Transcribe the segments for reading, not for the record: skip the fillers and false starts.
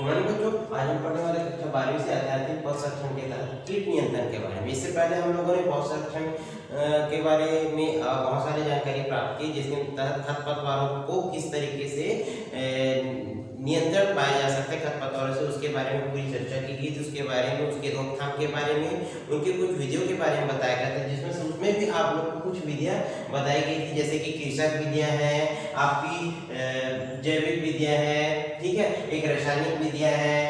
Morning बच्चों, आज हम पढ़ने वाले कक्षा 12वीं से अध्यात्म पौध संरक्षण के तहत कीट नियंत्रण के बारे में। इससे पहले हम लोगों ने पौध संरक्षण के बारे में बहुत सारी जानकारी प्राप्त की, जिसके तहत खरपतवारों को किस तरीके से नियंत्रण पाया जा सकता है खरपतवारों से, उसके बारे में पूरी चर्चा की गई थी। उसके बारे में, उसके रोकथाम के बारे में, उनके कुछ विधियों के बारे में बताया गया था, जिसमें उसमें भी आप लोग को कुछ विधियां बताई गई थी, जैसे कि कृषक विधियां हैं, आपकी जैविक विधियां हैं, ठीक है, एक रासायनिक विधियां हैं,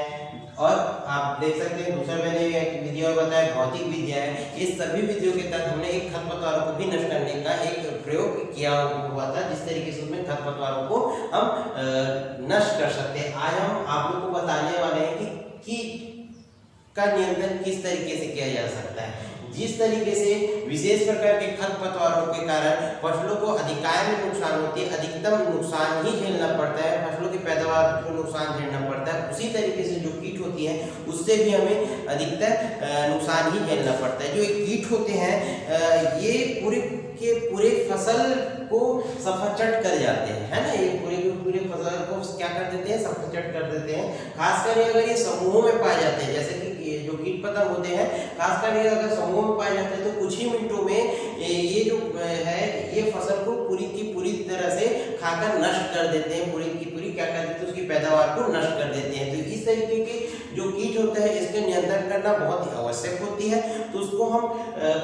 और आप देख सकते हैं दूसरा मैंने एक विधियों में बताया भौतिक विधियां है। ये सभी विधियों के तहत हमने एक खरपतवारों को भी नष्ट करने का एक प्रयोग किया हुआ था, जिस तरीके से उसमें खरपतवारों को हम नष्ट कर सकते हैं। आज हम आप लोग को बताने वाले हैं कि कीट का नियंत्रण किस तरीके से किया जा सकता है। जिस तरीके से विशेष प्रकार के खरपतवारों के कारण फसलों को अधिकांश में नुकसान होती है, अधिकतम नुकसान ही झेलना पड़ता है, फसलों की पैदावार को नुकसान झेलना पड़ता है, उसी तरीके से जो कीट होती है उससे भी हमें अधिकतर नुकसान ही झेलना पड़ता है। जो कीट होते हैं ये पूरे के पूरे फसल को सफाचट कर जाते हैं, है ना, ये पूरे फसल को क्या कर देते हैं, सफाचट कर देते हैं। खासकर अगर ये समूहों में पाए जाते हैं, जैसे कि जो कीट पतंग होते हैं, खासकर ये अगर समूह में पाए जाते हैं तो कुछ ही मिनटों में ये जो है ये फसल को पूरी की पूरी तरह से खाकर नष्ट कर देते हैं, पूरी की पूरी क्या कर देते हैं, उसकी पैदावार को नष्ट कर देते हैं। तो इस तरीके के जो कीट होते हैं इसके नियंत्रण करना बहुत ही आवश्यक होती है। तो उसको हम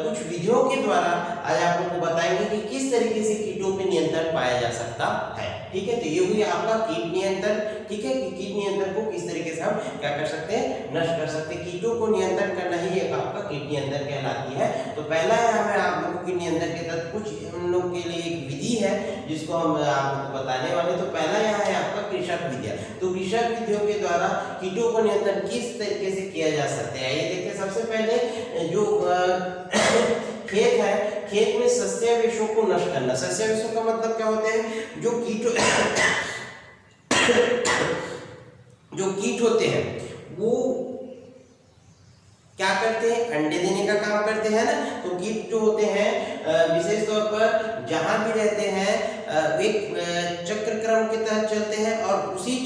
कुछ विधियों के द्वारा आज आप लोगों को बताएंगे कि किस तरीके से कीटों पे नियंत्रण पाया जा सकता है, ठीक है। तो ये हुई आपका कीट नियंत्रण, ठीक है, कि कीट नियंत्रण को किस तरीके से हम क्या कर सकते हैं, नष्ट कर सकते हैं। कीटों को नियंत्रण करना ही एक आपका कीट नियंत्रण कहलाती है। तो पहला है हमें आप लोगों के नियंत्रण के तहत कुछ हम लोग के लिए एक विधि है जिसको हम आप लोगों को बताने वाले। तो पहला यहाँ है आपका कृषक विधियां। तो कृषक विधियों के द्वारा कीटों को नियंत्रण किस तरीके से किया जा सकता है, ये देखिए। सबसे पहले जो खेत है, खेत में सस्यावेशों को नष्ट करना। सस्यावेशों का मतलब क्या होते हैं, जो कीट होते हैं वो क्या करते हैं, अंडे देने का काम करते हैं ना। तो कीट जो होते हैं विशेष तौर पर जहां भी रहते हैं एक चक्रक्रम के तहत चलते हैं और उसी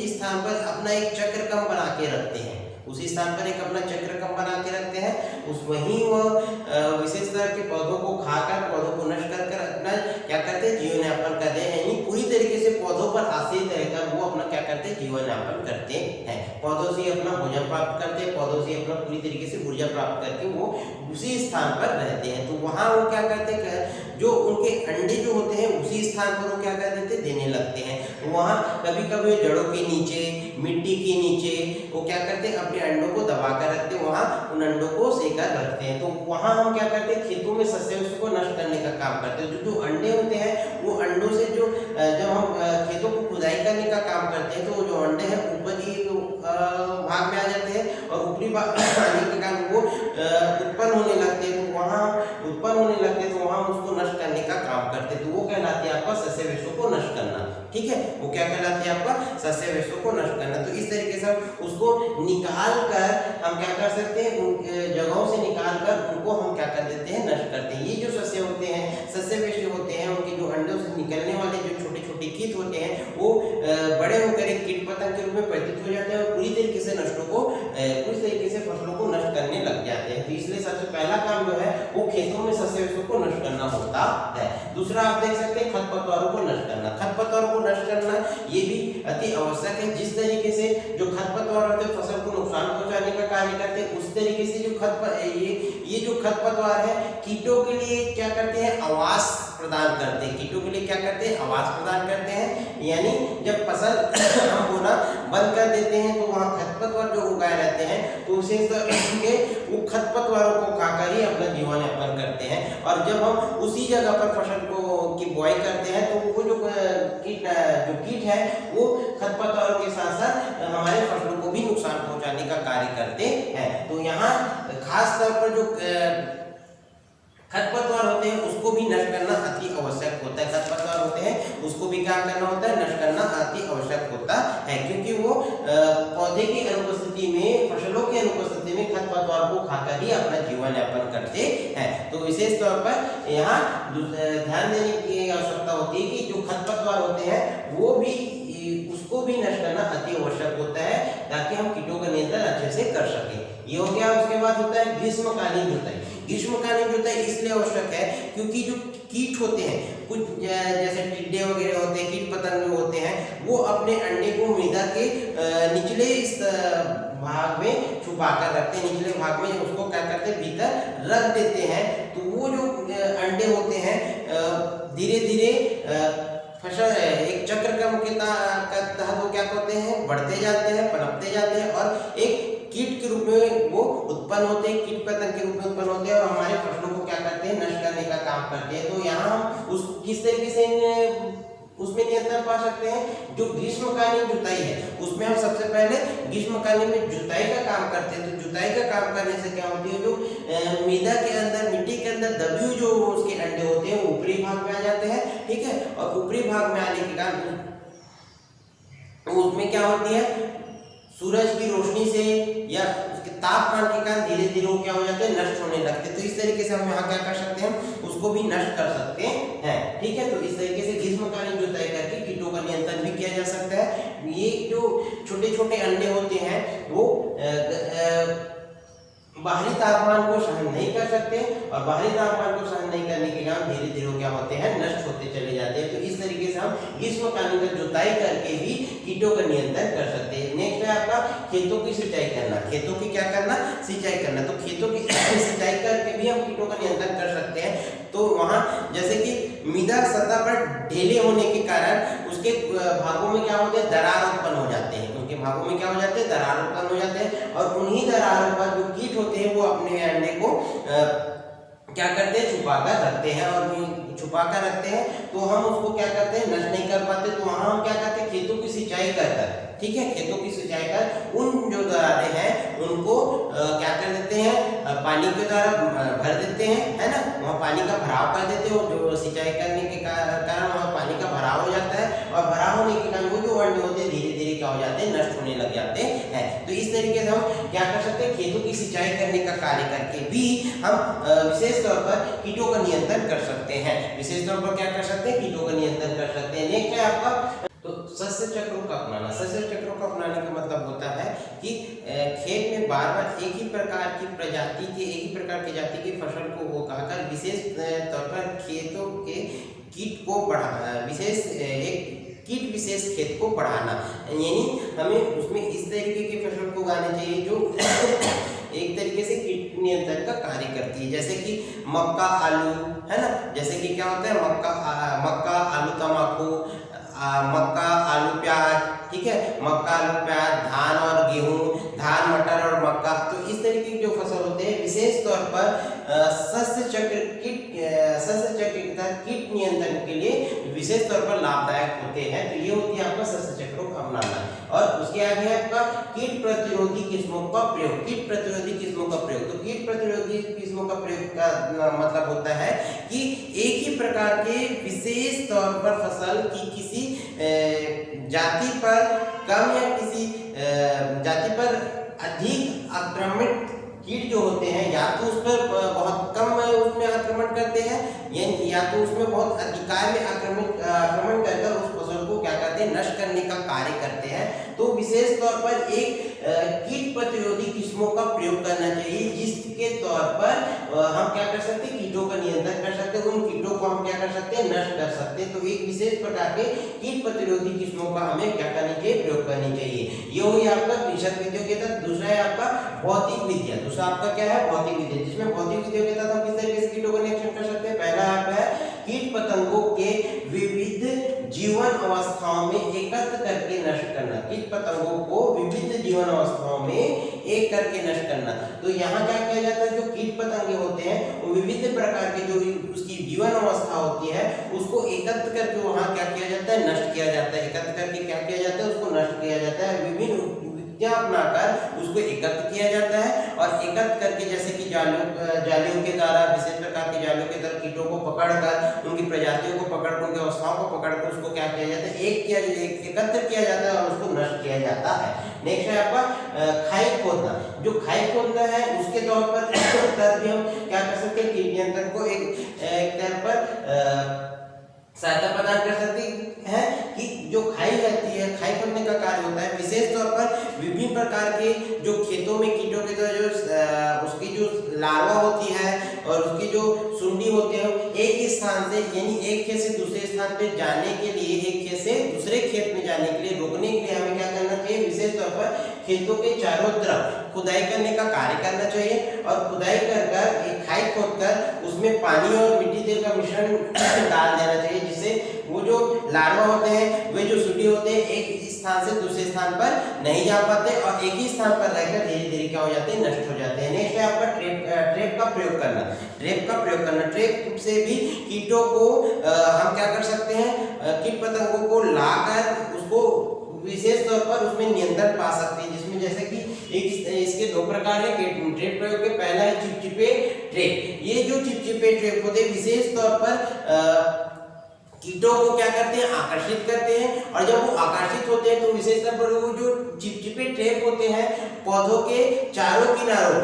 स्थान पर अपना एक चक्रक्रम बना के रखते हैं, उसी स्थान पर एक अपना चक्रक्रम बना के रखते हैं। उस वहीं वो विशेष तरह के पौधों को खाकर, पौधों को नष्ट कर अपना क्या करते हैं, जीवन यापन करते हैं। यानी पूरी तरीके से पौधों पर आश्रित रहकर वो अपना क्या करते हैं, जीवन यापन करते हैं। पौधों से अपना भोजन प्राप्त करते हैं, पौधों से अपना पूरी तरीके से ऊर्जा प्राप्त करके वो उसी स्थान पर रहते हैं। तो वहां वो क्या करते हैं, जो उनके अंडे जो होते हैं उसी स्थान पर वो क्या कर देते, देने लगते हैं। तो वहां कभी कभी जड़ों के नीचे, मिट्टी के नीचे वो क्या करते हैं, अपने अंडों को दबा कर रखते हैं, वहां उन अंडों को सेकर रखते हैं। तो वहां हम क्या करते हैं, खेतों में सस्यावेशों को नष्ट करने का काम करते हैं। जो अंडे होते हैं वो अंडों से जो जब हम खेतों को खुदाई करने का काम करते हैं तो जो अंडे हैं ऊपर ही भाग में आ जाते हैं और ऊपरी भाग आने के कारण वो उत्पन्न होने लगते हैं। तो वहां उत्पन्न होने लगते हैं तो वहां उसको नष्ट करने का काम करते हैं। तो वो कहलाती है आपका सस्यावेशों को नष्ट करना, ठीक है। वो क्या कहलाती है, आपका सस्यावेशों को नष्ट करना। तो इस तरीके से उसको निकाल कर हम क्या कर सकते हैं, उन जगहों से निकाल कर उनको हम क्या कर देते हैं, नष्ट करते हैं। ये जो सस्य होते हैं, सस्यावेश होते हैं, उनके जो अंडों से निकलने वाले जो छोटे छोटे कीट होते हैं वो बड़े होकर एक कीट पतंग के रूप में परिवर्तित हो जाते हैं और पूरी तरीके से नष्टों को पूरी तरीके से फसलों को नष्ट करने लग जाते हैं। तो इसलिए सबसे पहला काम जो है वो खेतों में सस्यावेशों को नष्ट करना होता है। दूसरा आप देख सकते हैं खरपतवारों को नष्ट करना। खरपतवारों को नष्ट करना ये भी अति आवश्यक है। जिस तरीके से जो खरपतवार होते हैं फसल को नुकसान पहुंचाने का कार्य करते हैं, उस तरीके से जो ये जो खरपतवार है कीटों के लिए क्या करते हैं, आवास प्रदान करते हैं। कीटों के लिए क्या करते हैं, आवास प्रदान करते हैं। यानी जब फसल हम बोना बंद कर देते हैं तो वहाँ खरपतवार जो उगाए रहते हैं तो उसे वो खरपतवारों को खाकर ही अपना जीवन यापन करते हैं। और जब हम उसी जगह पर फसल को की बुआई करते हैं तो वो जो कीट है वो खरपतवारों के साथ साथ हमारे फसलों को भी नुकसान पहुंचाने का कार्य करते हैं। तो यहाँ खास तौर पर जो खरपतवार होते हैं उसको भी नष्ट करना अति आवश्यक होता है। खरपतवार होते हैं उसको भी क्या करना होता है, नष्ट करना अति आवश्यक होता है, क्योंकि वो पौधे की अनुपस्थिति में, फसलों की अनुपस्थिति में खरपतवार को खाकर ही अपना जीवन यापन करते हैं। तो विशेष तौर पर यहाँ ध्यान देने की आवश्यकता होती है कि जो खरपतवार होते हैं वो भी उसको उसको भी नष्ट करना अति आवश्यक होता है ताकि हम कीटों का नियंत्रण अच्छे से कर सकें। ये हो गया। उसके बाद होता है ग्रीष्मकालीन जुताई। ग्रीष्मकालीन जुताई इसलिए आवश्यक है क्योंकि जो कीट होते हैं, कुछ जैसे टिड्डे वगैरह होते हैं, कीट पतंग होते हैं, वो अपने अंडे को मृदा के निचले भाग में छुपा कर रखते हैं। निचले भाग में उसको क्या करते हैं, भीतर रख देते हैं। तो वो जो अंडे होते हैं धीरे धीरे फसल एक चक्रक्रम के तहत वो क्या करते हैं, बढ़ते जाते हैं, पनपते जाते हैं और एक कीट के रूप में वो उत्पन्न होते हैं, कीट पतंग के रूप में उत्पन्न होते हैं और हमारे फसलों को क्या करते हैं, नष्ट करने का काम करते हैं। तो यहाँ हम उस किस तरीके से उसमें नियंत्रण पा सकते हैं। जो ग्रीष्मकालीन जुताई है उसमें हम सबसे पहले ग्रीष्मकालीन में जुताई का काम करते हैं। तो जुताई का काम करने से क्या होती है, जो मृदा के अंदर, मिट्टी के अंदर दबी हुई जो उसके अंडे होते हैं वो ऊपरी भाग में आ जाते हैं, ठीक है। और ऊपरी भाग में आने के कारण उसमें क्या होती है, सूरज की रोशनी से या उसके तापमान के कारण धीरे धीरे वो क्या हो जाते हैं, नष्ट होने लगते हैं। तो इस तरीके से हम यहाँ क्या कर सकते हैं, उसको भी नष्ट कर सकते हैं, ठीक है। तो इस तरीके से ग्रीष्मकालीन जुताई करके कीटों का नियंत्रण भी किया जा सकता है। ये जो छोटे छोटे अंडे होते हैं वो बाहरी तापमान को सहन नहीं कर सकते और बाहरी तापमान को सहन नहीं करने के कारण धीरे धीरे क्या होते हैं, नष्ट होते चले जाते हैं। तो इस तरीके से हम ग्रीष्मकालीन का जुताई करके भी कीटों का नियंत्रण कर सकते हैं। नेक्स्ट है आपका खेतों की सिंचाई करना। खेतों की क्या करना, सिंचाई करना। तो खेतों की सिंचाई करके भी हम कीटों का नियंत्रण कर सकते हैं। तो वहाँ जैसे कि मृदा सतह पर ढेले होने के कारण उसके भागों में क्या होते हैं, दरार उत्पन्न हो जाते हैं। उनके भागों में क्या हो जाते हैं, दरार उत्पन्न हो जाते हैं और उन्हीं दरारों पर जो कीट होते हैं वो अपने अंडे को क्या करते हैं, छुपा कर रखते हैं और छुपा कर रखते हैं। तो हम उसको क्या करते हैं, नष्ट नहीं कर पाते। तो वहाँ हम क्या करते हैं, खेतों की सिंचाई कर, ठीक है, खेतों की सिंचाई कर उन जो दरारें हैं उनको क्या कर देते हैं, पानी के द्वारा भर देते हैं, है ना। वहाँ पानी का भराव कर देते हैं और जो सिंचाई करने के कारण वहाँ पानी का भराव हो जाता है और भराव होने के कारण वो जो अंडे होते हैं धीरे धीरे क्या हो जाते हैं, नष्ट होने लग जाते हैं। तो इस तरीके से हम क्या कर सकते हैं, खेतों की सिंचाई करने का कार्य करके भी हम विशेष तौर पर कीटों का नियंत्रण कर सकते हैं। विशेष तौर पर क्या कर सकते हैं, कीटों का नियंत्रण कर सकते हैं। नेक्स्ट है आपका तो सस्य चक्रों का अपनाना। सस्य चक्रों का अपनाने का मतलब होता है कि खेत में बार बार एक ही प्रकार की प्रजाति के, एक ही प्रकार की जाति की फसल को उगाकर विशेष तौर पर खेतों के कीट को बढ़ाना, विशेष एक कीट विशेष खेत को बढ़ाना। यानी हमें उसमें इस तरीके की फसल को उगानी चाहिए जो एक तरीके से कीट नियंत्रण का कार्य करती है। जैसे कि मक्का आलू, है ना। जैसे कि क्या होता है, मक्का आलू तम्बाकू, मक्का आलू प्याज, ठीक है, मक्का आलू प्याज, धान और गेहूं, धान मटर और मक्का। तो इस तरीके की जो फसल होते हैं विशेष तौर पर सस्य चक्र तथा कीट नियंत्रण के लिए विशेष तौर पर लाभदायक होते हैं। तो ये होती है आपका सस्य चक्रों का अपनाना। और उसके आगे है आपका कीट प्रतिरोधी किस्मों का प्रयोग। कीट प्रतिरोधी किस्मों का प्रयोग। तो कीट प्रतिरोधी किस्मों का प्रयोग का मतलब होता है कि एक ही प्रकार के विशेष तौर पर फसल की किसी जाति पर कम या किसी जाति पर अधिक आक्रामक कीट जो होते हैं या तो उस पर बहुत कम उसमें आक्रमण करते हैं या तो उसमें बहुत अधिकार में आक्रमण करके उस फसल को क्या करते हैं, नष्ट करने का कार्य करते हैं। तो विशेष तौर पर एक कीट प्रतिरोधी किस्मों का प्रयोग करना चाहिए जिसके तौर पर हम क्या कर सकते हैं, कीटों का नियंत्रण कर सकते हैं। उन कीटों को हम क्या कर सकते हैं, नष्ट कर सकते हैं। तो एक विशेष प्रकार के कीट प्रतिरोधी किस्मों का हमें क्या करनी चाहिए, प्रयोग करनी चाहिए। ये हो गया आपका कृषि विधियों के तहत। दूसरा है आपका भौतिक विधियां। दूसरा आपका क्या है, भौतिक विधियां, जिसमें भौतिक विधियों के तहत हम किस तरीके से कीटों का नियंत्रण कर सकते हैं। पहला आपका है कीट पतंगों के विविध जीवन अवस्थाओं में एकत्र करके नष्ट करना। कीट पतंगों को विविध जीवन अवस्थाओं में एक करके नष्ट करना। तो यहाँ क्या किया जाता है, जो कीट पतंगे होते हैं वो विविध प्रकार के जो उसकी जीवन अवस्था होती है उसको एकत्र करके वहाँ क्या किया जाता है, नष्ट किया जाता है। एकत्र करके क्या किया जाता है, उसको नष्ट किया जाता है। विभिन्न अपनाकर उसको एकत्र किया जाता है और एकत्र करके जैसे कि जालियों के द्वारा, विशेष प्रकार की जालियों के द्वारा कीटों को पकड़कर, उनकी प्रजातियों को पकड़कर, उनकी अवस्थाओं को पकड़कर उसको क्या किया जाता है, एकत्र किया जाता है और उसको नष्ट किया जाता है। नेक्स्ट है आपका खाई खोदना। जो खाई खोदना है उसके तौर पर भी हम क्या कर सकते हैं, कीट नियंत्रण को एक तरह पर सहायता प्रदान कर सकती है कि जो खाई रहती है, खाई खोदने करने का कार्य होता है। विशेष तौर पर विभिन्न प्रकार के जो खेतों में कीटों के द्वारा जो उसकी जो लार्वा होती है और उसकी जो सुंडी होते हैं, एक स्थान से यानी एक खेत से दूसरे स्थान पे जाने के लिए, एक खेत से दूसरे खेत में जाने के लिए, रोकने के लिए हमें क्या करना चाहिए, विशेष तौर पर खेतों के चारों तरफ खुदाई करने का कार्य करना चाहिए और खुदाई कर एक खाई खोदकर उसमें पानी और मिट्टी तेल का मिश्रण डाल देना चाहिए, जिससे वो जो लार्वा होते हैं, वे जो सुंडी होते हैं, एक स्थान से दूसरे स्थान पर नहीं जा पाते और एक ही स्थान पर रहकर धीरे धीरे क्या हो जाते हैं, नष्ट हो जाते हैं। नेक्स्ट है आपका ट्रैप का प्रयोग करना। ट्रैप का प्रयोग करना, ट्रैप से भी कीटों को हम क्या कर सकते हैं, कीट पतंगों को लाकर उसको विशेष तौर पर उसमें नियंत्रण पा सकते हैं, जिसमें जैसे कि एक इसके दो प्रकार है ट्रैप प्रयोग के। पहला है चिपचिपे ट्रैप। ये जो चिपचिपे ट्रैप होते हैं विशेष तौर पर कीटों को क्या करते हैं, आकर्षित करते हैं और जब वो आकर्षित होते हैं तो विशेष तौर पर वो जो चिपचिपे ट्रैप होते हैं पौधों के चारों किनारों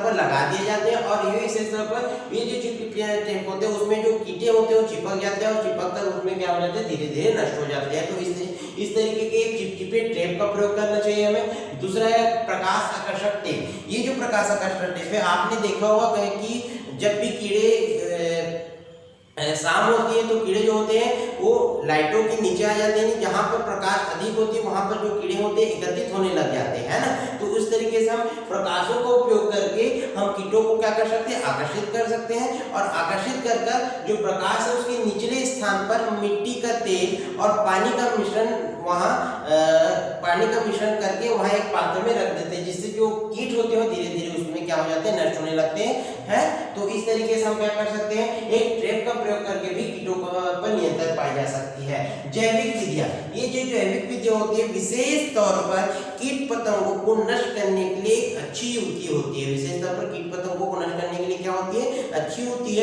पर लगा दिए जाते हैं और ये विशेष तौर पर ये जो चिपचिपे ट्रैप होते हैं उसमें जो कीटे होते हैं वो चिपक जाते हैं और चिपक कर उसमें क्या हो जाते हैं, धीरे धीरे नष्ट हो जाते हैं। तो इस तरीके के चिपचिपे ट्रैप का प्रयोग करना चाहिए हमें। दूसरा है प्रकाश आकर्षक टेप। ये जो प्रकाश आकर्षक टेप है, आपने देखा होगा कि जब भी कीड़े शाम होती है तो कीड़े जो होते हैं वो लाइटों के नीचे आ जाते हैं, जहां पर प्रकाश अधिक होती है वहां पर जो कीड़े होते हैं एकत्रित होने लग जाते हैं, है ना। तो उस तरीके से हम प्रकाशों का उपयोग करके हम कीटों को क्या कर सकते हैं, आकर्षित कर सकते हैं और आकर्षित कर जो प्रकाश है उसके निचले स्थान पर मिट्टी का तेल और पानी का मिश्रण करके वहां एक पात्र में रख देते हैं, जिससे जो कीट होते हैं धीरे धीरे उसमें क्या हो जाते हैं, नष्ट होने लगते हैं। तो इस तरीके से हम क्या कर सकते हैं, एक ट्रैप का प्रयोग करके भी कीटों पर नियंत्रण पाई जा सकती है। जैविक विधियां, ये जो जैविक विधियां होती है विशेष तौर पर कीट पतंगों को नष्ट करने के लिए एक अच्छी युक्ति होती है। विशेष तौर पर कीट पतंगों को नष्ट करने के लिए क्या होती है, अच्छी युक्ति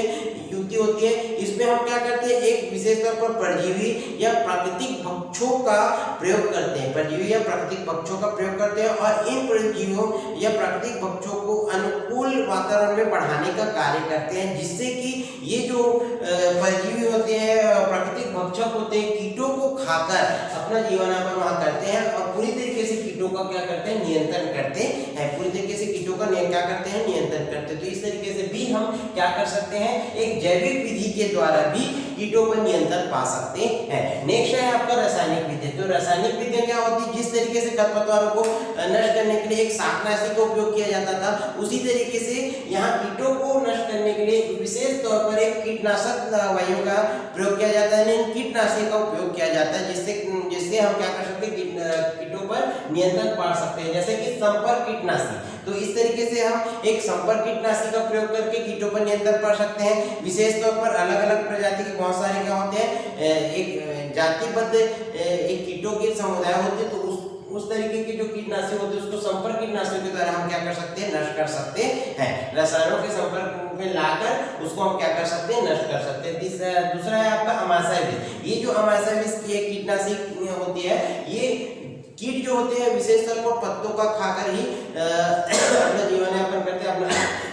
होती है। इसमें हम क्या करते हैं, एक विशेष तौर पर परजीवी या प्राकृतिक भक्षों का प्रयोग करते हैं, परजीवी या प्राकृतिक भक्षों का प्रयोग करते हैं और इन परजीवियों या प्राकृतिक भक्षों को अनुकूल वातावरण में बढ़ाने का कार्य करते हैं, जिससे कि ये जो परजीवी होते हैं, प्राकृतिक भक्षक होते हैं, कीटों को खाकर अपना जीवन यापन वहां करते हैं और पूरी तरीके से कीटों का क्या करते हैं, नियंत्रण करते हैं। पूरी तरीके से कीटों का क्या करते हैं, नियंत्रण करते हैं। तो इस तरीके से भी हम क्या कर सकते हैं, एक जैविक विधि के द्वारा भी कीटों पर नियंत्रण पा सकते हैं। नेक्स्ट है आपका रासायनिक विधि। तो रासायनिक विधि क्या होती है, जिस तरीके से खरपतवारों को नष्ट करने के लिए एक शाकनाशी का उपयोग किया जाता था, उसी तरीके से यहाँ कीटों को नष्ट करने के लिए विशेष तौर पर एक कीटनाशक दवाइयों का प्रयोग किया जाता है, कीटनाशी का उपयोग किया जाता है, जिससे हम क्या कर सकते हैं, कीटों पर नियंत्रण पा सकते हैं। जैसे कि संपर्क कीटनाशी, तो इस तरीके से हम एक संपर्क कीटनाशी का प्रयोग करके कीटों पर नियंत्रण पा सकते हैं। विशेष तौर पर अलग अलग प्रजाति के बहुत सारे क्या होते हैं, एक जातिबद्ध एक कीटों के समुदाय होते हैं, तो उस तरीके के जो कीटनाशी होते हैं उसको संपर्क कीटनाशी के द्वारा हम क्या कर सकते हैं, नष्ट कर सकते हैं। रसायनों के संपर्क में लाकर उसको हम क्या कर सकते हैं, नष्ट कर सकते हैं। दूसरा है आपका अमाशय विष। ये जो अमाशय विष की एक कीटनाशी होती है, ये कीट जो होते हैं विशेष तौर पर पत्तों का खाकर ही अपना जीवन यापन करते हैं, अपना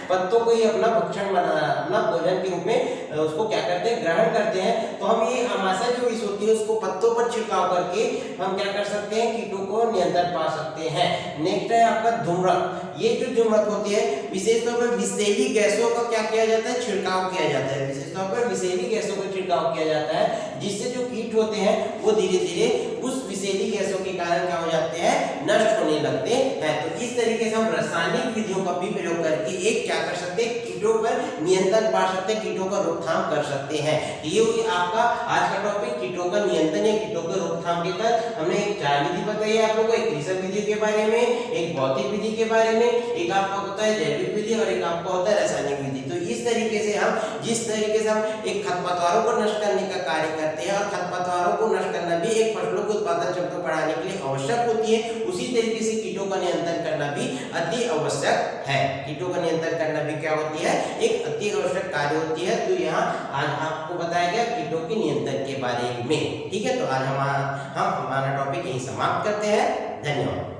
पत्तों को ही अपना भक्षण अपना भोजन के रूप में उसको क्या करते हैं, ग्रहण करते हैं। तो हम ये अमाशय जो विष होती है उसको पत्तों पर छिड़काव करके हम क्या कर सकते हैं, कीटों को नियंत्रण पा सकते हैं। नेक्स्ट है आपका धूम्रक। ये जो धूम्रक होती है विशेष तौर पर विषैली गैसों का क्या किया जाता है, छिड़काव किया जाता है। विशेष तौर पर विषैली गैसों का छिड़काव किया जाता है, जिससे जो कीट होते हैं वो धीरे धीरे उस विषैली गैसों के कारण क्या हो जाते हैं, नष्ट होने लगते हैं। तो इस तरीके से हम रासायनिक विधियों का भी प्रयोग करके एक क्या कर सकते हैं, कीटों पर नियंत्रण पा सकते हैं, कीटों का रोकथाम कर सकते हैं। ये हुई आपका आज का टॉपिक, कीटों का नियंत्रण या कीटों के रोकथाम के तहत हमने एक 4 विधि बताई है आप लोगों को, एक कृषि विधि के बारे में, एक भौतिक विधि के बारे में, एक आपका होता है जैविक विधि और एक आपका होता है रासायनिक विधि। तो इस तरीके से हम जिस तरीके से हम एक खरपतवारों को नष्ट करने का कार्य करते हैं और खरपतवारों को नष्ट करना भी एक फसलों के उत्पादन क्षमता बढ़ाने के लिए आवश्यक होती है, उसी तरीके से कीटों का नियंत्रण करना भी अति आवश्यक है। कीटों का नियंत्रण करना भी क्या होती है, एक अति आवश्यक कार्य होती है। तो यहाँ आज आपको बताया गया कीटों के नियंत्रण के बारे में। ठीक है, तो आज हम हमारा टॉपिक यहीं समाप्त करते हैं। धन्यवाद।